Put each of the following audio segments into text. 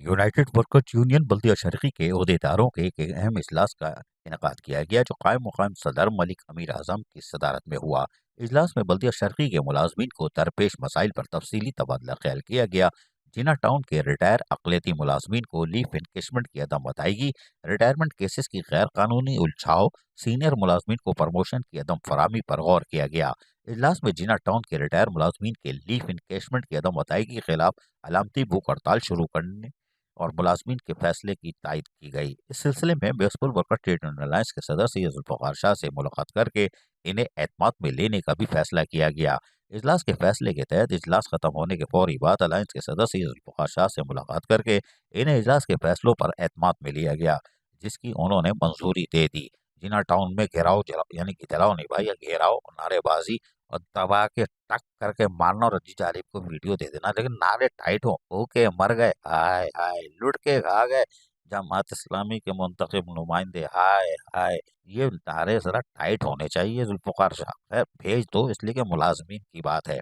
United workers union बल्दिया शर्की के अहदेदारों के एक अहम इजलास का इनकाद किया गया जो कायम मुकाम सदर मलिक अमीर आजम की सदारत में हुआ। इजलास में बल्दिया शर्की के मुलाजमीन को दरपेश मसाइल पर तफसीली तबादला ख्याल किया गया। जिना टाउन के रिटायर अकलियती मुलाजमीन को लीव इनकेशमेंट की अदम अदायगी, रिटायरमेंट केसेस की गैर कानूनी उलझाव, सीनियर मुलाजमीन को प्रमोशन की अदम फरामी पर गौर किया गया। इजलास में जिना टाउन के रिटायर मुलाजमीन के लीव इनकेशमेंट की अदम अदायगी के खिलाफ अलामती भूख हड़ताल शुरू करने और मुलाजमीन के फैसले की तायद की गई। इस सिलसिले में municipal worker trade union alliance के सदर सैयद जुल्फ़िकार शाह से मुलाकात करके इन्हें एतमाद में लेने का भी फैसला किया गया। इजलास के फैसले के तहत इजलास खत्म होने के फौरी बाद अलायंस के सदर सैयद जुल्फ़िकार शाह से मुलाकात करके इन्हें इजलास के फैसलों पर एतमाद में लिया गया, जिसकी उन्होंने मंजूरी दे दी। जिना टाउन में घेराव यानी कि जलाओ नहीं भाई, या घेराव, नारेबाजी और दबा के टक करके मारना और रज्जी जालिब को वीडियो दे देना, लेकिन नारे टाइट हो ओके मर गए, हाय हाय लुट के खा गए जमात इस्लामी के मुंतखब नुमाइंदे, हाय हाय, ये नारे जरा टाइट होने चाहिए। जुल्फ़िकार शाह है भेज दो, इसलिए कि मुलाजमीन की बात है।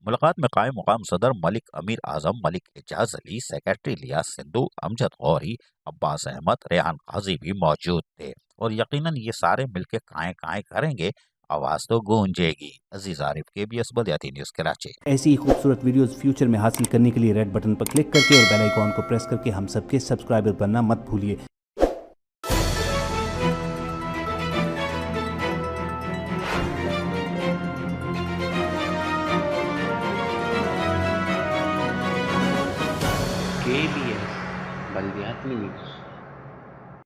मुलाकात में कायम मुकाम सदर मलिक अमीर आजम, मलिक एजाज अली, सेक्रेटरी इलियास सिंधु, अमजद गौरी, अब्बास अहमद, रेहान काजी भी मौजूद थे और यकीनन ये सारे मिलके काएं काएं करेंगे, आवाज तो गूंजेगी। अजीज आरिफ, KBS बल्दियाती न्यूज, कराची। ऐसी ही खूबसूरत वीडियोस फ्यूचर में हासिल करने के लिए रेड बटन पर क्लिक करके और बेल आइकॉन को प्रेस करके हम सबके सब्सक्राइबर बनना मत भूलिए।